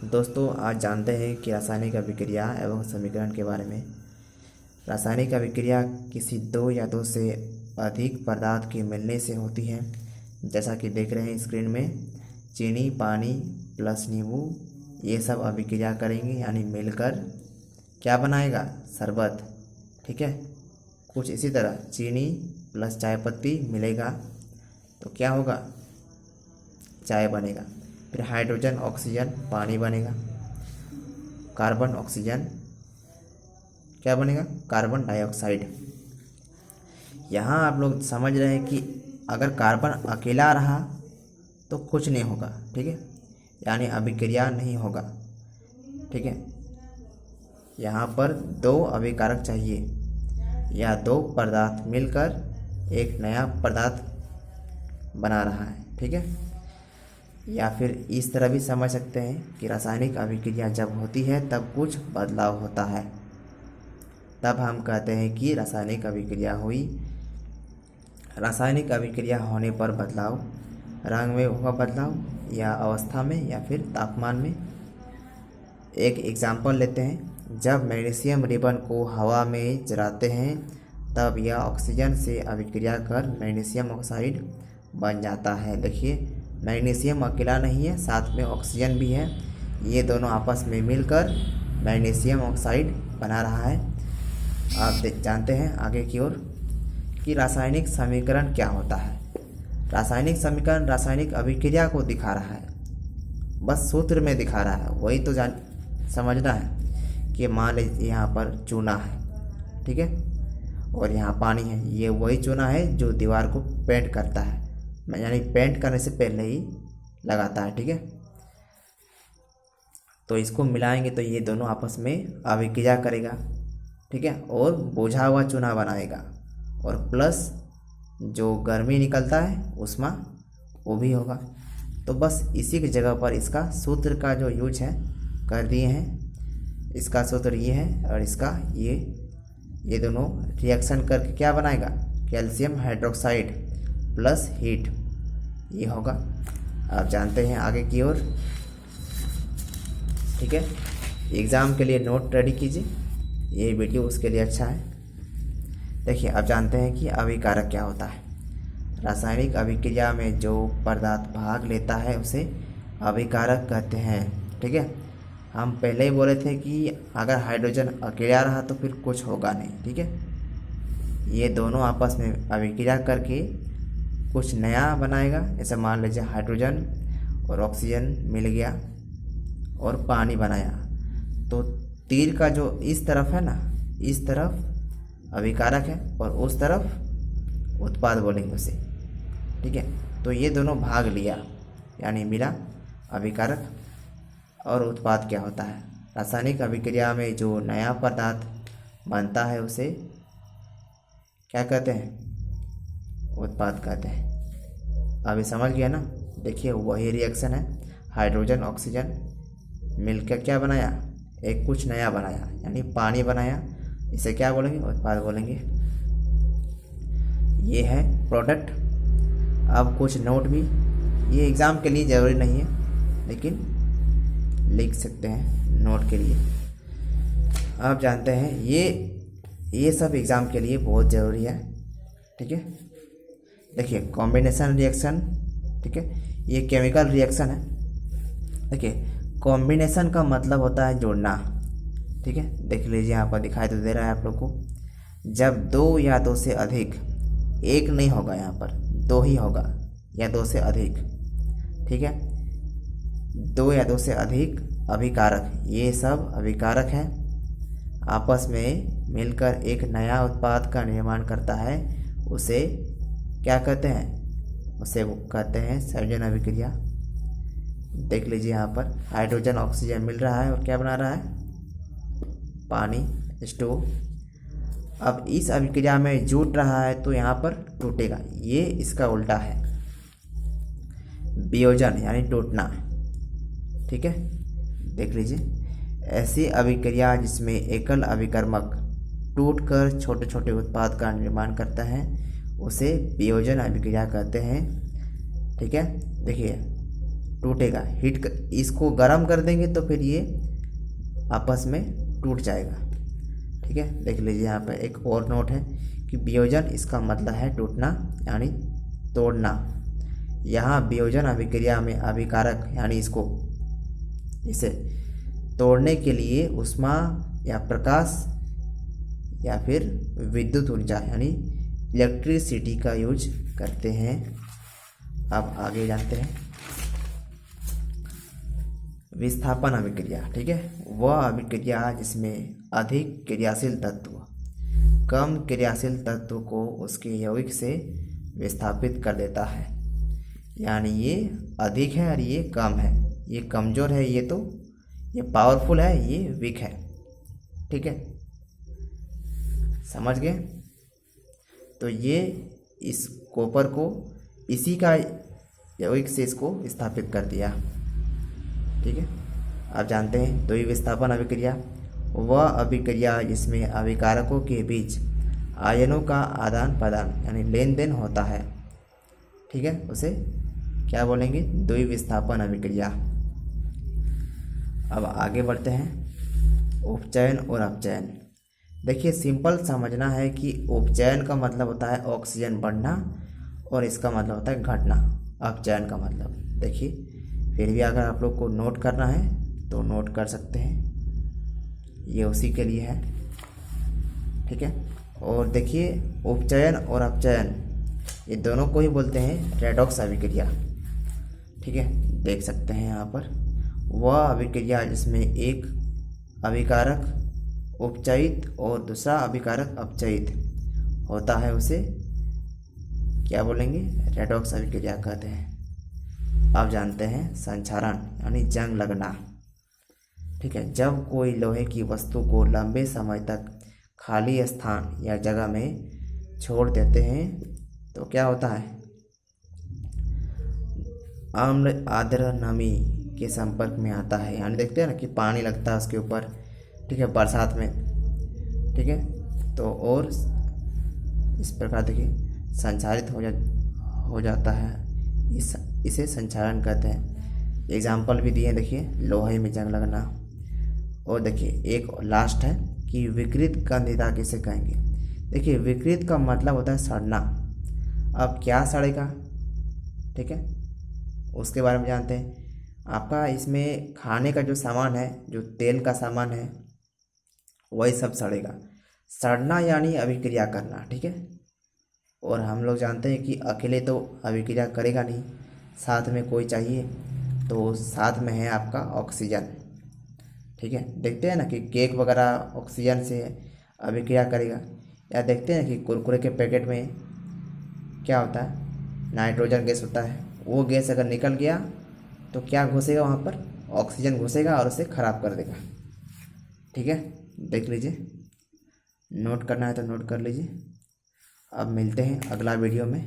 दोस्तों, आज जानते हैं कि रासायनिक अभिक्रिया एवं समीकरण के बारे में। रासायनिक अभिक्रिया किसी दो या दो से अधिक पदार्थ के मिलने से होती है। जैसा कि देख रहे हैं स्क्रीन में, चीनी, पानी प्लस नींबू, ये सब अभिक्रिया करेंगे, यानी मिलकर क्या बनाएगा? शरबत। ठीक है। कुछ इसी तरह चीनी प्लस चाय पत्ती मिलेगा तो क्या होगा? चाय बनेगा। फिर हाइड्रोजन ऑक्सीजन पानी बनेगा। कार्बन ऑक्सीजन क्या बनेगा? Carbon dioxide. यहाँ आप लोग समझ रहे हैं कि अगर कार्बन अकेला रहा तो कुछ नहीं होगा। ठीक है, यानी अभिक्रिया नहीं होगा। ठीक है, यहाँ पर दो अभिकारक चाहिए या दो पदार्थ मिलकर एक नया पदार्थ बना रहा है। ठीक है, या फिर इस तरह भी समझ सकते हैं कि रासायनिक अभिक्रिया जब होती है तब कुछ बदलाव होता है, तब हम कहते हैं कि रासायनिक अभिक्रिया हुई। रासायनिक अभिक्रिया होने पर बदलाव, रंग में होगा बदलाव, या अवस्था में, या फिर तापमान में। एक एग्जाम्पल लेते हैं। जब मैग्नीशियम रिबन को हवा में जलाते हैं तब यह ऑक्सीजन से अभिक्रिया कर मैग्नीशियम ऑक्साइड बन जाता है। देखिए, मैग्नीशियम अकेला नहीं है, साथ में ऑक्सीजन भी है। ये दोनों आपस में मिलकर मैग्नीशियम ऑक्साइड बना रहा है। आप जानते हैं आगे की ओर कि रासायनिक समीकरण क्या होता है। रासायनिक समीकरण रासायनिक अभिक्रिया को दिखा रहा है, बस सूत्र में दिखा रहा है। वही तो समझना है कि मान लीजिए यहाँ पर चूना है, ठीक है, और यहाँ पानी है। ये वही चूना है जो दीवार को पेंट करता है, यानी पेंट करने से पहले ही लगाता है। ठीक है, तो इसको मिलाएंगे तो ये दोनों आपस में अभिक्रिया करेगा। ठीक है, और बोझा हुआ चूना बनाएगा, और प्लस जो गर्मी निकलता है उसमें वो भी होगा। तो बस इसी की जगह पर इसका सूत्र का जो यूज है कर दिए हैं। इसका सूत्र ये है और इसका ये दोनों रिएक्शन करके क्या बनाएगा? कैल्शियम हाइड्रोक्साइड प्लस हीट, ये होगा। आप जानते हैं आगे की ओर। ठीक है, एग्ज़ाम के लिए नोट रेडी कीजिए, ये वीडियो उसके लिए अच्छा है। देखिए, आप जानते हैं कि अभिकारक क्या होता है। रासायनिक अभिक्रिया में जो पदार्थ भाग लेता है उसे अभिकारक कहते हैं। ठीक है, हम पहले ही बोले थे कि अगर हाइड्रोजन अकेला रहा तो फिर कुछ होगा नहीं। ठीक है, ये दोनों आपस में अभिक्रिया करके कुछ नया बनाएगा। जैसे मान लीजिए हाइड्रोजन और ऑक्सीजन मिल गया और पानी बनाया, तो तीर का जो इस तरफ है ना, इस तरफ अभिकारक है और उस तरफ उत्पाद बोलेंगे उसे। ठीक है, तो ये दोनों भाग लिया, यानी मिला अभिकारक। और उत्पाद क्या होता है? रासायनिक अभिक्रिया में जो नया पदार्थ बनता है उसे क्या कहते हैं? उत्पाद कहते हैं। अभी समझ गया ना? देखिए, वही रिएक्शन है। हाइड्रोजन ऑक्सीजन मिलकर क्या बनाया? एक कुछ नया बनाया, यानी पानी बनाया। इसे क्या बोलेंगे? उत्पाद बोलेंगे। ये है प्रोडक्ट। अब कुछ नोट भी, ये एग्ज़ाम के लिए ज़रूरी नहीं है लेकिन लिख सकते हैं नोट के लिए। आप जानते हैं ये सब एग्ज़ाम के लिए बहुत ज़रूरी है। ठीक है, देखिए, कॉम्बिनेशन रिएक्शन। ठीक है, ये केमिकल रिएक्शन है। देखिए, कॉम्बिनेशन का मतलब होता है जोड़ना। ठीक है, देख लीजिए, यहाँ पर दिखाई तो दे रहा है आप लोग को। जब दो या दो से अधिक, एक नहीं होगा, यहाँ पर दो ही होगा या दो से अधिक। ठीक है, दो या दो से अधिक अभिकारक, ये सब अभिकारक हैं, आपस में मिलकर एक नया उत्पाद का निर्माण करता है। उसे क्या कहते हैं? उसे वो कहते हैं संयोजन अभिक्रिया। देख लीजिए, यहाँ पर हाइड्रोजन ऑक्सीजन मिल रहा है और क्या बना रहा है? पानी, स्टोव। अब इस अभिक्रिया में जुट रहा है तो यहाँ पर टूटेगा। ये इसका उल्टा है, वियोजन यानी टूटना। ठीक है, देख लीजिए, ऐसी अभिक्रिया जिसमें एकल अभिकर्मक टूटकर छोटे छोटे उत्पाद का निर्माण करता है उसे वियोजन अभिक्रिया कहते हैं। ठीक है, देखिए, टूटेगा। इसको गर्म कर देंगे तो फिर ये आपस में टूट जाएगा। ठीक है, देख लीजिए यहाँ पे एक और नोट है कि वियोजन इसका मतलब है टूटना यानी तोड़ना। यहाँ वियोजन अभिक्रिया में अभिकारक यानी इसे तोड़ने के लिए ऊष्मा या प्रकाश या फिर विद्युत ऊर्जा यानी इलेक्ट्रिसिटी का यूज करते हैं। अब आगे जानते हैं विस्थापन अभिक्रिया। ठीक है, वह अभिक्रिया जिसमें अधिक क्रियाशील तत्व कम क्रियाशील तत्व को उसके यौगिक से विस्थापित कर देता है। यानी ये अधिक है और ये कम है, ये कमज़ोर है, ये पावरफुल है, ये वीक है। ठीक है, समझ गए? तो ये इस कॉपर को इसी का यौगिक से इसको विस्थापित कर दिया। ठीक है, अब जानते हैं द्वि विस्थापन अभिक्रिया। वह अभिक्रिया जिसमें अभिकारकों के बीच आयनों का आदान प्रदान यानी लेन देन होता है। ठीक है, उसे क्या बोलेंगे? द्वि विस्थापन अभिक्रिया। अब आगे बढ़ते हैं उपचयन और अपचयन। देखिए, सिंपल समझना है कि उपचयन का मतलब होता है ऑक्सीजन बढ़ना और इसका मतलब होता है घटना। अपचयन का मतलब देखिए, फिर भी अगर आप लोग को नोट करना है तो नोट कर सकते हैं, ये उसी के लिए है। ठीक है, और देखिए उपचयन और अपचयन ये दोनों को ही बोलते हैं रेडॉक्स अभिक्रिया। ठीक है, देख सकते हैं यहाँ पर वह अभिक्रिया जिसमें एक अभिकारक उपचयित और दूसरा अभिकारक अपचयित होता है उसे क्या बोलेंगे? रेडॉक्स अभिक्रिया कहते हैं। अब जानते हैं संक्षारण यानी जंग लगना। ठीक है, जब कोई लोहे की वस्तु को लंबे समय तक खाली स्थान या जगह में छोड़ देते हैं तो क्या होता है? आम्ल आर्द्र नमी के संपर्क में आता है। यानी देखते हैं ना कि पानी लगता है उसके ऊपर। ठीक है, बरसात में। ठीक है, तो और इस प्रकार देखिए संचारित हो जाता है, इसे संचारण कहते हैं। एग्जाम्पल भी दिए, देखिए लोहे में जंग लगना। और देखिए एक लास्ट है कि विकृत गंधिता किसे कहेंगे? देखिए विकृत का मतलब होता है सड़ना। अब क्या सड़ेगा? ठीक है, उसके बारे में जानते हैं। आपका इसमें खाने का जो सामान है, जो तेल का सामान है, वही सब सड़ेगा। सड़ना यानी अभिक्रिया करना। ठीक है, और हम लोग जानते हैं कि अकेले तो अभिक्रिया करेगा नहीं, साथ में कोई चाहिए, तो साथ में है आपका ऑक्सीजन। ठीक है, देखते हैं ना कि केक वगैरह ऑक्सीजन से अभिक्रिया करेगा, या देखते हैं कि कुरकुरे के पैकेट में क्या होता है? नाइट्रोजन गैस होता है। वो गैस अगर निकल गया तो क्या घुसेगा वहाँ पर? ऑक्सीजन घुसेगा और उसे ख़राब कर देगा। ठीक है, देख लीजिए, नोट करना है तो नोट कर लीजिए। अब मिलते हैं अगला वीडियो में।